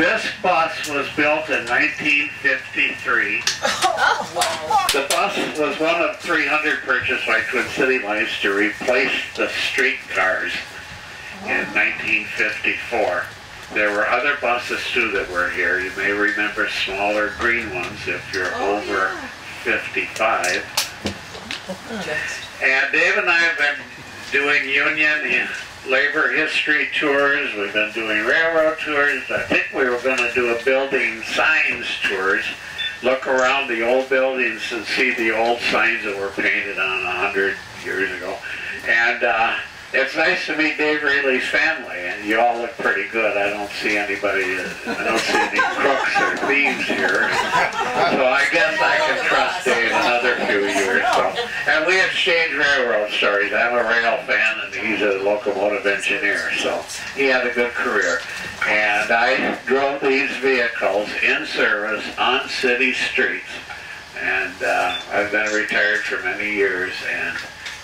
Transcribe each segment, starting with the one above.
This bus was built in 1953. The bus was one of 300 purchased by Twin City Lines to replace the streetcars in 1954. There were other buses too that were here. You may remember smaller green ones if you're over 55. And Dave and I have been doing union labor history tours. We've been doing railroad tours. I think we were going to do a building signs tours. Look around the old buildings and see the old signs that were painted on 100 years ago. And it's nice to meet Dave Riehle-Hulme's family, and you all look pretty good. I don't see anybody, I don't see any crooks or thieves here. So I guess I can trust Dave another few years. So. And we exchange railroad stories. I'm a rail fan, and he's a locomotive engineer, so he had a good career. And I drove these vehicles in service on city streets. And I've been retired for many years and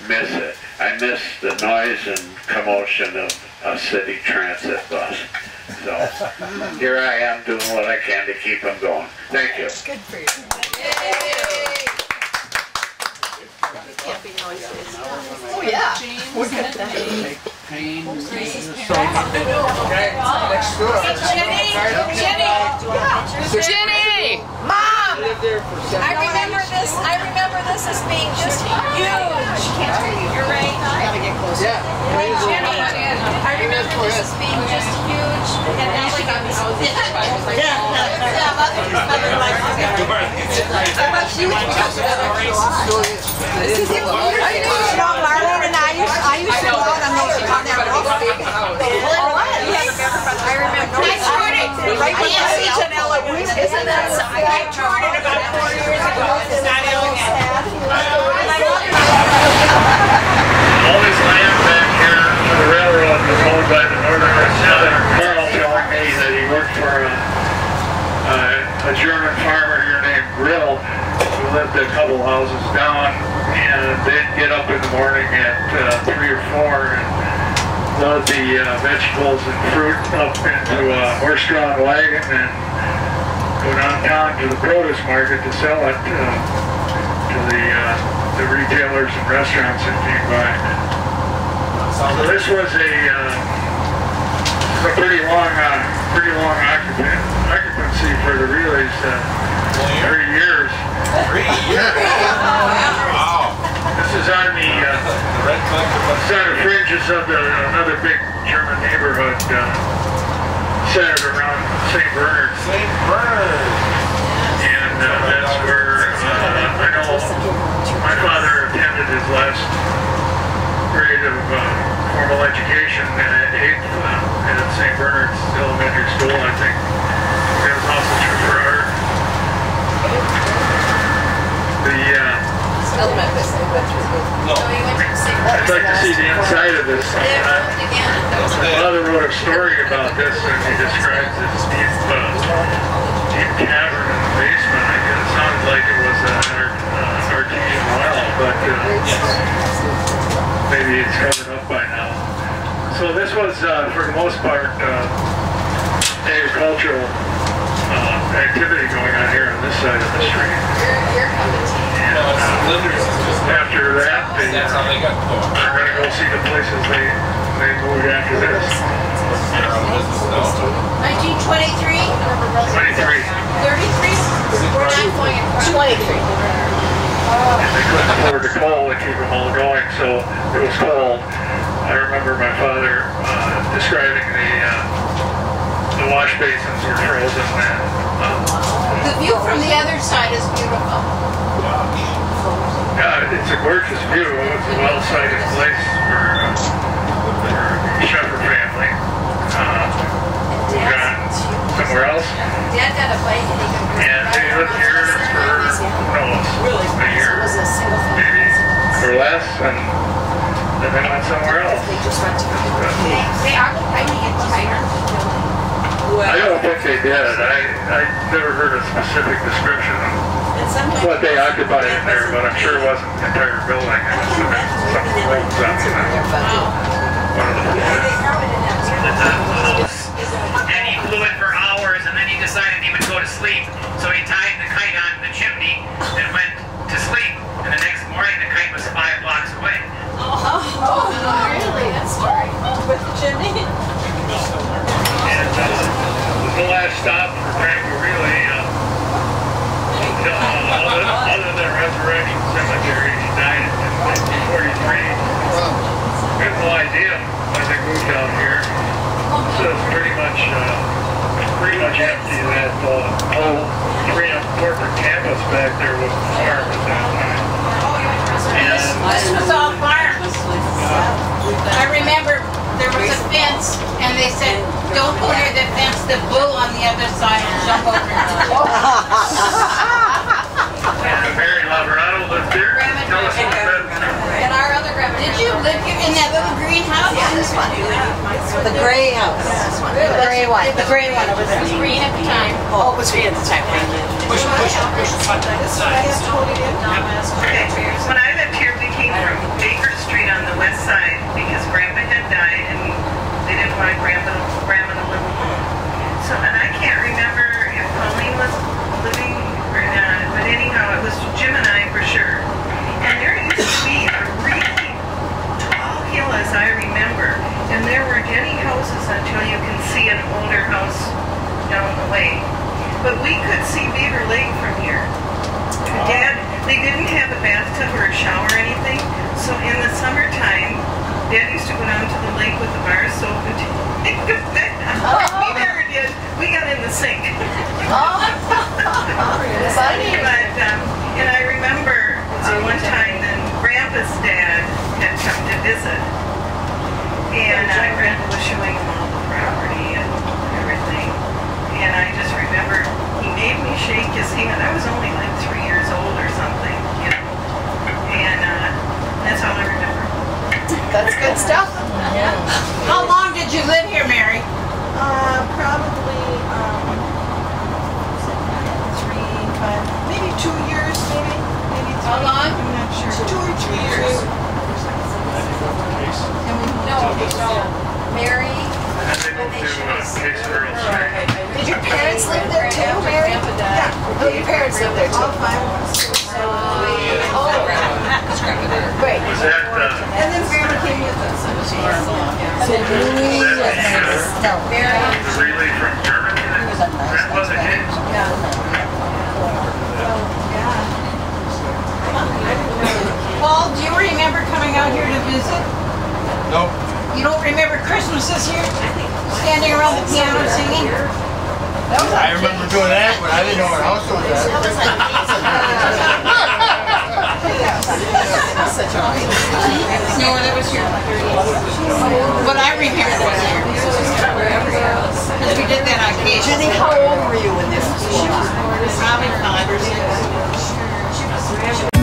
miss it. I miss the noise and commotion of a city transit bus. So here I am doing what I can to keep them going. Thank you. Good for you. Can't be noises. Oh yeah. We're good at that. Jenny! Mom! I remember this as being just huge. You're right. Yeah. Jenny, I remember this as being just huge. And now she got this. Yeah, mother likes it. Marlene and I used to go out on that road. I remember. I toured it. Right when isn't that something? I toured it about 4 years ago. It's not elegant. All this land back here for the railroad was owned by the Northern Senator Carl, telling me that he worked for a German farmer here named Grill, who lived a couple houses down, and they'd get up in the morning at 3 or 4 and load the vegetables and fruit up into a horse-drawn wagon and go downtown to the produce market to sell it to the retailers and restaurants that came by. So this was a pretty long occupancy for the Riehle's. 3 years. 3 years? Wow. This is on the center fringes of another big German neighborhood centered around St. Bernard. St. Bernard. And that's where I know my father attended his last grade of formal education at 8th at St. Bernard's Elementary School, I think. That was also true for art. I'd like to see the inside of this. My father wrote a story about this, and he describes this deep cavern in the basement. I guess it sounds like it was an artesian well, but maybe it's covered up by now. So this was, for the most part, agricultural activity going on here on this side of the street. And after that, That's how they got going. we're going to go see the places they moved after this. 1923? 23. 33? We're not going in 23. And they couldn't afford the coal to keep them all going, so it was cold. I remember my father describing the wash basins were frozen. And, The view from the other side is beautiful. it's a gorgeous view. It's a well-sited place for the Shepherd family. Somewhere else. Dad got a bike And they lived here for, who knows, a year, maybe, or less, and then they went somewhere else. They occupied the entire building. I don't think they did. I never heard a specific description of what they occupied in there, but I'm sure it wasn't the entire building. It was some rooms on one of the floors. And he flew it for hours, and no idea when they moved out here. So it's pretty much empty. That whole 3M corporate campus back there was a farm at that time. This was all farms. I remember there was a fence, and they said, don't go near the fence, the bull on the other side will jump over it. Mary Laverado lived there. Tell us about it. And our other grandma. Did you live here in that little greenhouse? Yeah, this one. The gray house. The gray one. The gray one over there. It was green at the time. Oh, it was green at the time. Push. Okay. When I lived here, we came from Baker Street on the west side because Grandpa had died and they didn't want Grandma to live alone. So, and I can't remember if Pauline was living or not, but anyhow, it was Jim and I for sure. And there used to be a really tall hill, as I remember, and there weren't any houses until you can see an older house down the way. But we could see Beaver Lake from here. Dad, they didn't have a bathtub or a shower or anything, so in the summertime, Dad used to go down to the lake with the bar soap and take a bath. We never did. We got in the sink. And I remember one time then Grandpa's dad had come to visit, and Grandpa was showing him all the property and everything, and I just remember he made me shake his hand. I was only like 3 years old or something, you know, and that's all I remember. That's good stuff. Yeah. How long did you live here, Mary? Probably 3, 5, maybe 2 years, maybe 3. How long? I'm not sure. 2 or 3 years. No. Mary. And they moved to Case Earl Street. Did your parents live there too, Mary? Yeah. No, your parents lived there too. All 5 of us. Great. Was that, And then Grandma came with us. Riehle from Germany? That was a hit. Paul, do you remember coming out here to visit? Nope. You don't remember Christmas this year? Standing around the piano singing? I remember doing that, but I didn't know what house it was at. No, that was here. But I remember was here. Because we did that on occasion. Jenny, how old were you when this was? Probably 5 or 6.